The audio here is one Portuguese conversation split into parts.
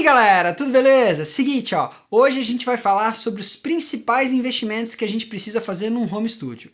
Galera, tudo beleza? Seguinte, hoje a gente vai falar sobre os principais investimentos que a gente precisa fazer num home studio.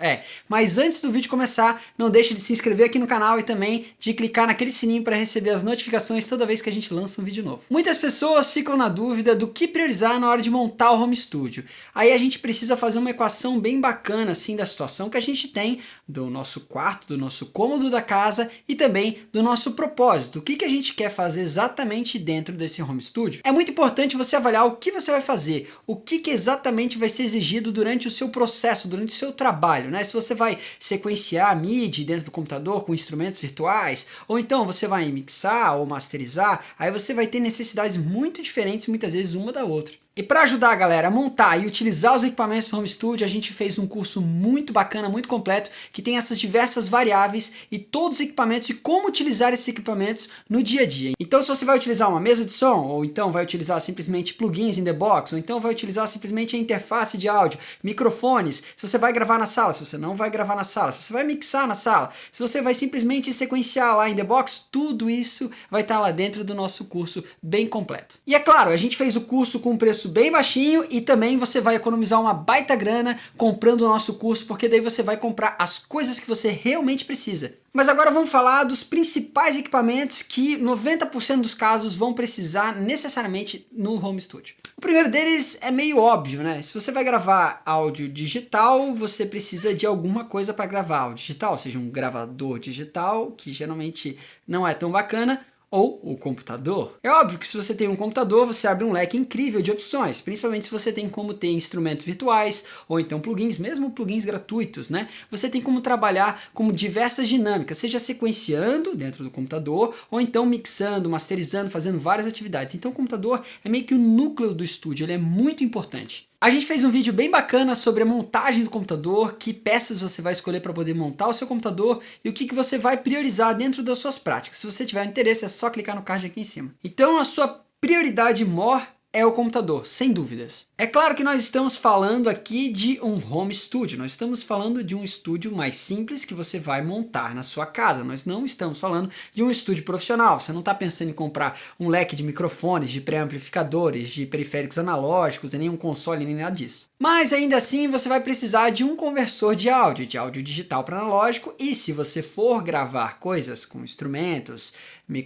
Mas antes do vídeo começar, não deixe de se inscrever aqui no canal e também de clicar naquele sininho para receber as notificações toda vez que a gente lança um vídeo novo. Muitas pessoas ficam na dúvida do que priorizar na hora de montar o home studio. Aí a gente precisa fazer uma equação bem bacana assim da situação que a gente tem do nosso quarto, do nosso cômodo da casa e também do nosso propósito. O que a gente quer fazer exatamente dentro desse home studio? É muito importante você avaliar o que você vai fazer, o que exatamente vai ser exigido durante o seu processo, durante o seu trabalho, né? Se você vai sequenciar MIDI dentro do computador com instrumentos virtuais, ou então você vai mixar ou masterizar, aí você vai ter necessidades muito diferentes, muitas vezes uma da outra. E para ajudar a galera a montar e utilizar os equipamentos do home studio, a gente fez um curso muito bacana, muito completo, que tem essas diversas variáveis e todos os equipamentos e como utilizar esses equipamentos no dia a dia. Então se você vai utilizar uma mesa de som, ou então vai utilizar simplesmente plugins in the box, ou então vai utilizar simplesmente a interface de áudio, microfones, se você vai gravar na sala, se você não vai gravar na sala, se você vai mixar na sala, se você vai simplesmente sequenciar lá in the box, tudo isso vai estar lá dentro do nosso curso bem completo. E é claro, a gente fez o curso com um preço bem baixinho e também você vai economizar uma baita grana comprando o nosso curso, porque daí você vai comprar as coisas que você realmente precisa. Mas agora vamos falar dos principais equipamentos que 90% dos casos vão precisar necessariamente no home studio. O primeiro deles é meio óbvio, né? Se você vai gravar áudio digital, você precisa de alguma coisa para gravar áudio digital, seja um gravador digital, que geralmente não é tão bacana, ou o computador. É óbvio que se você tem um computador, você abre um leque incrível de opções, principalmente se você tem como ter instrumentos virtuais, ou então plugins, mesmo plugins gratuitos, né? Você tem como trabalhar com diversas dinâmicas, seja sequenciando dentro do computador, ou então mixando, masterizando, fazendo várias atividades. Então o computador é meio que o núcleo do estúdio, ele é muito importante. A gente fez um vídeo bem bacana sobre a montagem do computador, que peças você vai escolher para poder montar o seu computador e o que você vai priorizar dentro das suas práticas. Se você tiver interesse, é só clicar no card aqui em cima. Então a sua prioridade maior é o computador, sem dúvidas. É claro que nós estamos falando aqui de um home studio, nós estamos falando de um estúdio mais simples que você vai montar na sua casa. Nós não estamos falando de um estúdio profissional, você não está pensando em comprar um leque de microfones, de pré-amplificadores, de periféricos analógicos, nem um console, nem nada disso. Mas ainda assim você vai precisar de um conversor de áudio digital para analógico, e se você for gravar coisas com instrumentos,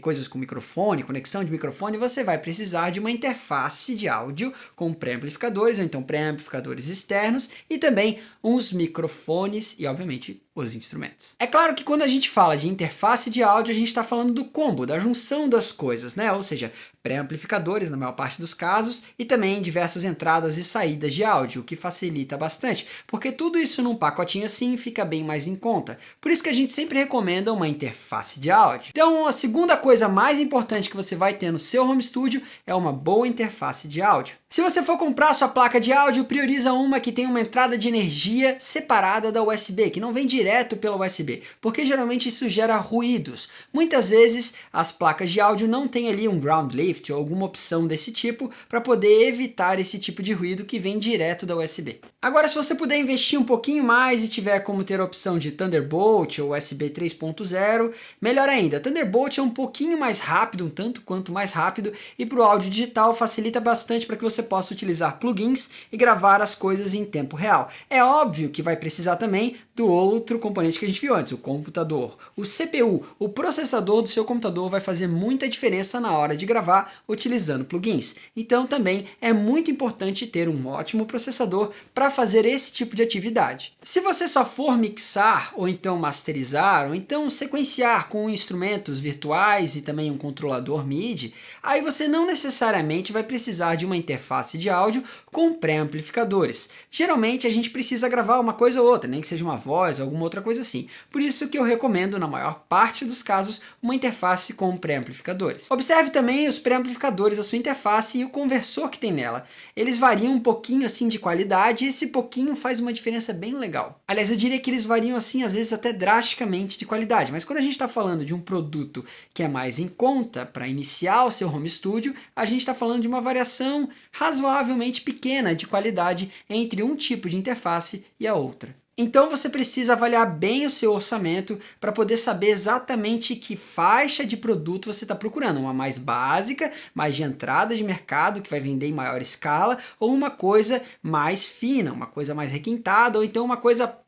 coisas com microfone, conexão de microfone, você vai precisar de uma interface de áudio com pré-amplificadores, ou então pré-amplificadores externos e também uns microfones e, obviamente, os instrumentos. É claro que quando a gente fala de interface de áudio, a gente está falando do combo, da junção das coisas, né? Ou seja, pré-amplificadores na maior parte dos casos e também diversas entradas e saídas de áudio, o que facilita bastante, porque tudo isso num pacotinho assim fica bem mais em conta. Por isso que a gente sempre recomenda uma interface de áudio. Então, a segunda coisa mais importante que você vai ter no seu home studio é uma boa interface de áudio. Se você for comprar sua placa de áudio, prioriza uma que tem uma entrada de energia separada da USB, que não vem direto pela USB, porque geralmente isso gera ruídos. Muitas vezes as placas de áudio não têm ali um ground lift ou alguma opção desse tipo para poder evitar esse tipo de ruído que vem direto da USB. Agora, se você puder investir um pouquinho mais e tiver como ter a opção de Thunderbolt ou USB 3.0, melhor ainda. Thunderbolt é um pouquinho mais rápido, um tanto quanto mais rápido, e para o áudio digital facilita bastante para que você possa utilizar plugins e gravar as coisas em tempo real. É óbvio que vai precisar também do outro componente que a gente viu antes, o computador. O CPU, o processador do seu computador, vai fazer muita diferença na hora de gravar utilizando plugins. Então também é muito importante ter um ótimo processador para fazer esse tipo de atividade. Se você só for mixar, ou então masterizar, ou então sequenciar com instrumentos virtuais e também um controlador MIDI, aí você não necessariamente vai precisar de uma interface de áudio com pré-amplificadores. Geralmente a gente precisa gravar uma coisa ou outra, nem que seja uma voz ou alguma outra coisa assim. Por isso que eu recomendo, na maior parte dos casos, uma interface com pré-amplificadores. Observe também os pré-amplificadores da sua interface e o conversor que tem nela. Eles variam um pouquinho assim de qualidade e esse pouquinho faz uma diferença bem legal. Aliás, eu diria que eles variam assim, às vezes até drasticamente de qualidade, mas quando a gente está falando de um produto que é mais em conta para iniciar o seu home studio, a gente está falando de uma variação razoavelmente pequena de qualidade entre um tipo de interface e a outra. Então você precisa avaliar bem o seu orçamento para poder saber exatamente que faixa de produto você está procurando. Uma mais básica, mais de entrada de mercado, que vai vender em maior escala, ou uma coisa mais fina, uma coisa mais requintada, ou então uma coisa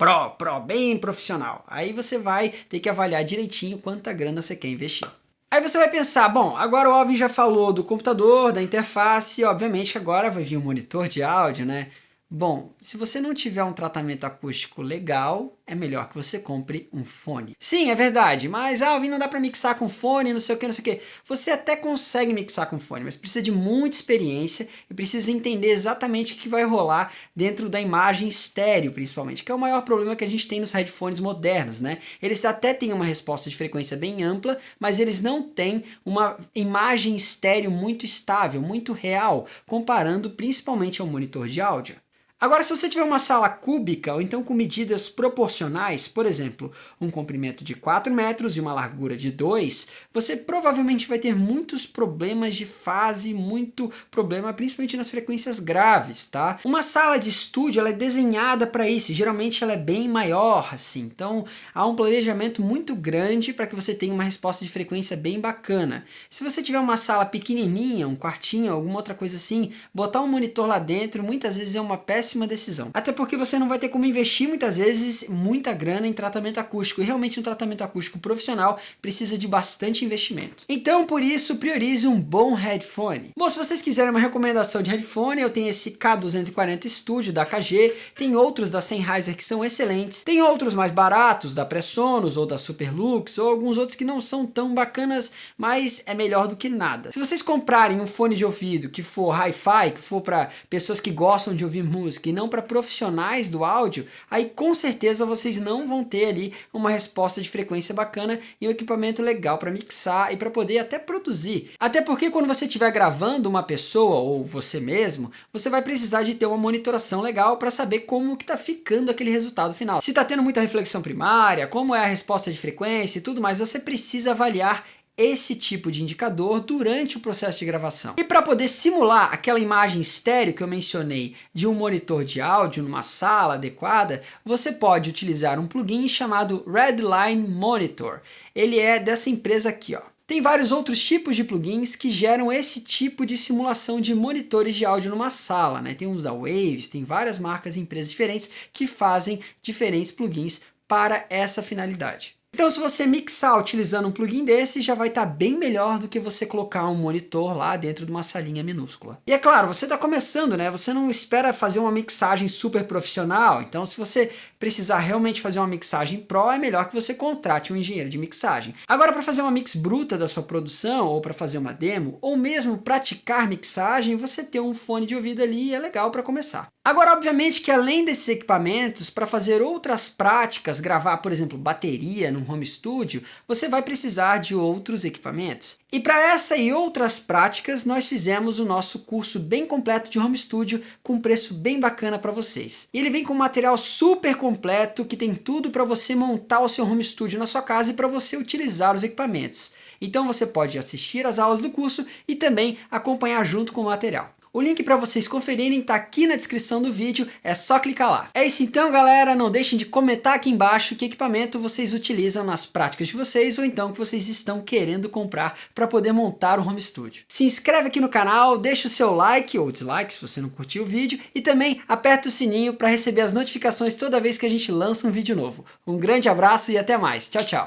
bem profissional. Aí você vai ter que avaliar direitinho quanta grana você quer investir. Aí você vai pensar, bom, agora o Alvin já falou do computador, da interface, obviamente que agora vai vir um monitor de áudio, né? Bom, se você não tiver um tratamento acústico legal, é melhor que você compre um fone. Sim, é verdade, mas Alvin, não dá para mixar com fone, não sei o que, não sei o que. Você até consegue mixar com fone, mas precisa de muita experiência e precisa entender exatamente o que vai rolar dentro da imagem estéreo, principalmente, que é o maior problema que a gente tem nos headphones modernos, né? Eles até têm uma resposta de frequência bem ampla, mas eles não têm uma imagem estéreo muito estável, muito real, comparando principalmente ao monitor de áudio. Agora, se você tiver uma sala cúbica, ou então com medidas proporcionais, por exemplo, um comprimento de 4 metros e uma largura de 2, você provavelmente vai ter muitos problemas de fase, muito problema, principalmente nas frequências graves, tá? Uma sala de estúdio, ela é desenhada para isso, geralmente ela é bem maior, assim, então há um planejamento muito grande para que você tenha uma resposta de frequência bem bacana. Se você tiver uma sala pequenininha, um quartinho, alguma outra coisa assim, botar um monitor lá dentro, muitas vezes é uma péssima decisão. Até porque você não vai ter como investir muitas vezes muita grana em tratamento acústico. E realmente um tratamento acústico profissional precisa de bastante investimento. Então, por isso, priorize um bom headphone. Bom, se vocês quiserem uma recomendação de headphone, eu tenho esse K240 Studio da AKG, tem outros da Sennheiser que são excelentes, tem outros mais baratos da Presonus ou da Superlux, ou alguns outros que não são tão bacanas, mas é melhor do que nada. Se vocês comprarem um fone de ouvido que for hi-fi, que for para pessoas que gostam de ouvir música, e não para profissionais do áudio, aí com certeza vocês não vão ter ali uma resposta de frequência bacana e um equipamento legal para mixar e para poder até produzir. Até porque quando você estiver gravando uma pessoa ou você mesmo, você vai precisar de ter uma monitoração legal para saber como que está ficando aquele resultado final. Se está tendo muita reflexão primária, como é a resposta de frequência e tudo mais, você precisa avaliar esse tipo de indicador durante o processo de gravação. E para poder simular aquela imagem estéreo que eu mencionei de um monitor de áudio numa sala adequada, você pode utilizar um plugin chamado Redline Monitor. Ele é dessa empresa aqui, ó. Tem vários outros tipos de plugins que geram esse tipo de simulação de monitores de áudio numa sala, né? Tem uns da Waves, tem várias marcas e empresas diferentes que fazem diferentes plugins para essa finalidade. Então, se você mixar utilizando um plugin desse, já vai estar bem melhor do que você colocar um monitor lá dentro de uma salinha minúscula. E é claro, você está começando, né? Você não espera fazer uma mixagem super profissional. Então, se você precisar realmente fazer uma mixagem pro, é melhor que você contrate um engenheiro de mixagem. Agora, para fazer uma mix bruta da sua produção, ou para fazer uma demo, ou mesmo praticar mixagem, você ter um fone de ouvido ali é legal para começar. Agora, obviamente que além desses equipamentos, para fazer outras práticas, gravar, por exemplo, bateria num home studio, você vai precisar de outros equipamentos. E para essa e outras práticas, nós fizemos o nosso curso bem completo de home studio com preço bem bacana para vocês. E ele vem com um material super completo que tem tudo para você montar o seu home studio na sua casa e para você utilizar os equipamentos. Então você pode assistir às aulas do curso e também acompanhar junto com o material. O link para vocês conferirem está aqui na descrição do vídeo, é só clicar lá. É isso então, galera, não deixem de comentar aqui embaixo que equipamento vocês utilizam nas práticas de vocês ou então que vocês estão querendo comprar para poder montar o home studio. Se inscreve aqui no canal, deixa o seu like ou dislike se você não curtiu o vídeo e também aperta o sininho para receber as notificações toda vez que a gente lança um vídeo novo. Um grande abraço e até mais. Tchau, tchau.